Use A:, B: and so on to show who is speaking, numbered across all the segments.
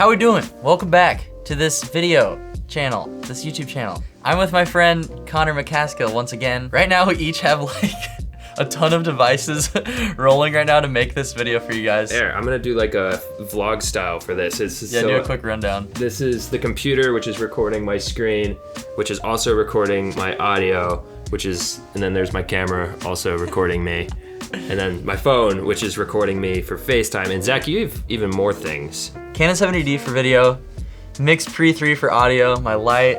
A: How we doing? Welcome back to this video channel, this YouTube channel. I'm with my friend Connor McCaskill once again. Right now we each have like a ton of devices rolling right now to make this video for you guys.
B: There, I'm gonna do like a vlog style for this.
A: Do a quick rundown.
B: This is the computer, which is recording my screen, which is also recording my audio, and then there's my camera also recording me. And then my phone, which is recording me for FaceTime. And Zach, you have even more things.
A: Canon 70D for video, Mix Pre 3 for audio, my light,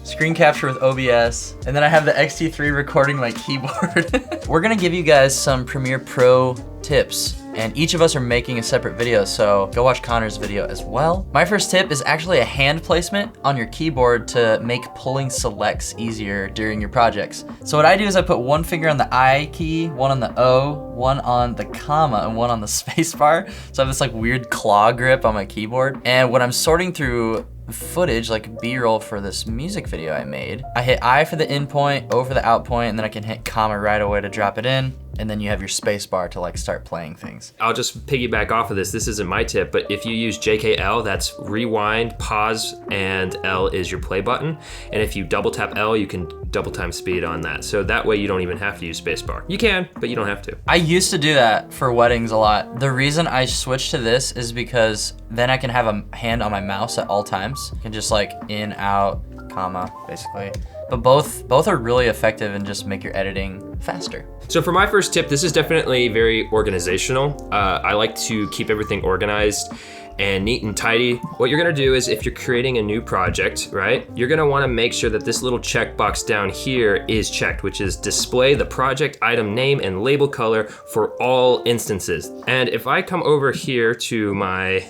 A: screen capture with OBS, and then I have the X-T3 recording my keyboard. We're gonna give you guys some Premiere Pro tips, and each of us are making a separate video, so go watch Connor's video as well. My first tip is actually a hand placement on your keyboard to make pulling selects easier during your projects. So what I do is I put one finger on the I key, one on the O, one on the comma, and one on the space bar. So I have this like weird claw grip on my keyboard. And when I'm sorting through footage, like B-roll for this music video I made, I hit I for the in point, O for the out point, and then I can hit comma right away to drop it in. And then you have your space bar to like start playing things.
B: I'll just piggyback off of this. This isn't my tip, but if you use JKL, that's rewind, pause, and L is your play button. And if you double tap L, you can double time speed on that. So that way you don't even have to use spacebar. You can, but you don't have to.
A: I used to do that for weddings a lot. The reason I switched to this is because then I can have a hand on my mouse at all times. I can just like in, out, comma, basically. But both are really effective and just make your editing faster.
B: So for my first tip, this is definitely very organizational. I like to keep everything organized and neat and tidy. What you're gonna do is if you're creating a new project, right? You're gonna wanna make sure that this little checkbox down here is checked, which is display the project item name and label color for all instances. And if I come over here to my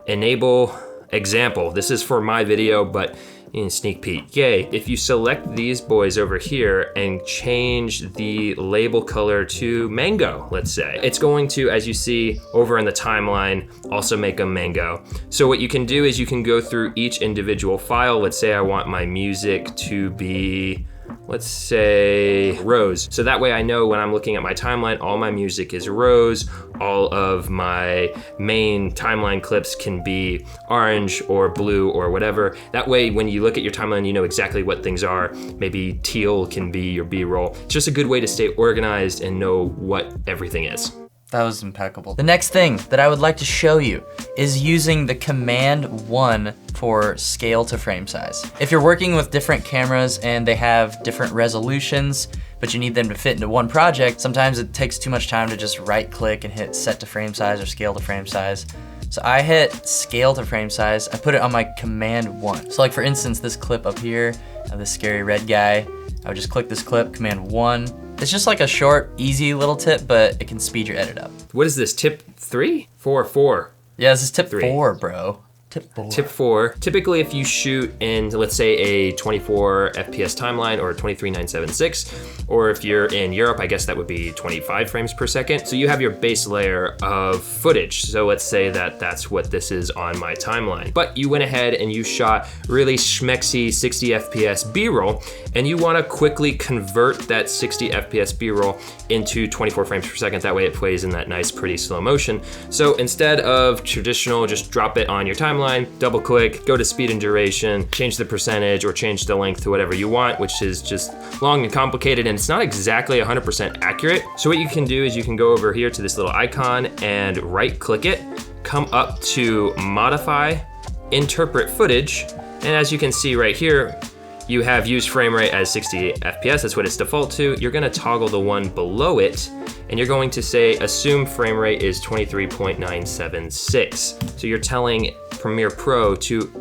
B: enable example, this is for my video, but in sneak peek, yay. If you select these boys over here and change the label color to mango, let's say, it's going to, as you see over in the timeline, also make a mango. So what you can do is you can go through each individual file. Let's say I want my music to be, let's say rose. So that way I know when I'm looking at my timeline, all my music is rose. All of my main timeline clips can be orange or blue or whatever. That way when you look at your timeline, you know exactly what things are. Maybe teal can be your B-roll. It's just a good way to stay organized and know what everything is.
A: That was impeccable. The next thing that I would like to show you is using the Command 1 for scale to frame size. If you're working with different cameras and they have different resolutions, but you need them to fit into one project, sometimes it takes too much time to just right click and hit set to frame size or scale to frame size. So I hit scale to frame size, I put it on my Command 1. So like for instance, this clip up here of this scary red guy, I would just click this clip, Command 1. It's just like a short, easy little tip, but it can speed your edit up.
B: What is this, tip 3? 4.
A: Yeah, this is tip 4, bro. Tip 4.
B: Tip 4, typically if you shoot in, let's say a 24 FPS timeline or 23976, or if you're in Europe, I guess that would be 25 frames per second. So you have your base layer of footage. So let's say that that's what this is on my timeline. But you went ahead and you shot really schmexy 60 FPS B-roll, and you wanna quickly convert that 60 FPS B-roll into 24 frames per second. That way it plays in that nice, pretty slow motion. So instead of traditional, just drop it on your timeline, double click, go to speed and duration, change the percentage or change the length to whatever you want, which is just long and complicated, and it's not exactly 100% accurate. So what you can do is you can go over here to this little icon and right click it, come up to modify, interpret footage, and as you can see right here, you have use frame rate as 60 FPS, that's what it's default to. You're gonna toggle the one below it, and you're going to say assume frame rate is 23.976. So you're telling Premiere Pro to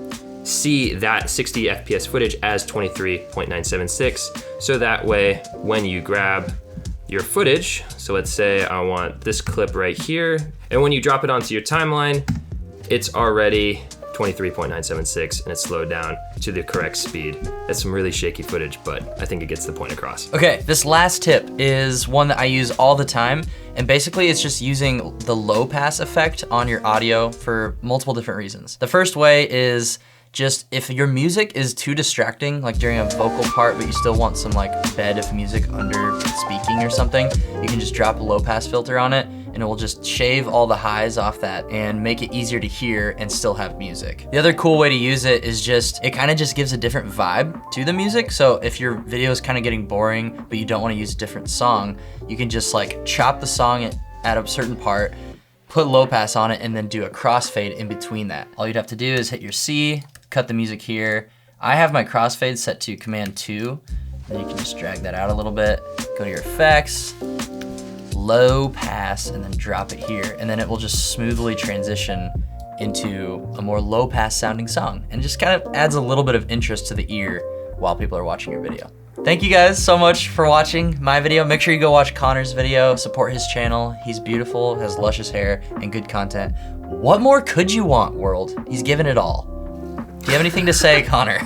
B: see that 60 FPS footage as 23.976. So that way, when you grab your footage, so let's say I want this clip right here, and when you drop it onto your timeline, it's already 23.976 and it's slowed down to the correct speed. That's some really shaky footage, but I think it gets the point across.
A: Okay, this last tip is one that I use all the time, and basically it's just using the low pass effect on your audio for multiple different reasons. The first way is just if your music is too distracting, like during a vocal part, but you still want some like bed of music under speaking or something, you can just drop a low pass filter on it and it will just shave all the highs off that and make it easier to hear and still have music. The other cool way to use it is it kind of just gives a different vibe to the music. So if your video is kind of getting boring, but you don't want to use a different song, you can just like chop the song at a certain part, put low pass on it, and then do a crossfade in between that. All you'd have to do is hit your C, cut the music here. I have my crossfade set to Command 2, and you can just drag that out a little bit, go to your effects, low pass, and then drop it here, and then it will just smoothly transition into a more low pass sounding song, and it just kind of adds a little bit of interest to the ear while people are watching your video. Thank you guys so much for watching my video. Make sure you go watch Connor's video, support his channel. He's beautiful, has luscious hair, and good content. What more could you want, world? He's given it all. Do you have anything to say, Connor?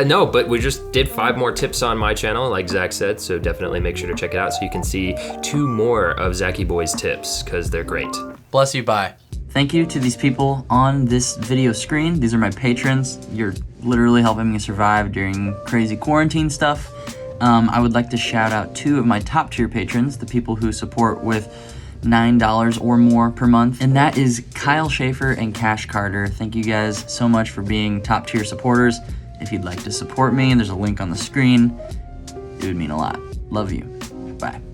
B: No, but we just did 5 more tips on my channel, like Zach said, so definitely make sure to check it out so you can see 2 more of Zachy Boy's tips, because they're great.
A: Bless you, bye. Thank you to these people on this video screen. These are my patrons. You're literally helping me survive during crazy quarantine stuff. I would like to shout out 2 of my top tier patrons, the people who support with $9 or more per month, and that is Kyle Schaefer and Cash Carter. Thank you guys so much for being top tier supporters. If you'd like to support me, there's a link on the screen. It would mean a lot. Love you. Bye.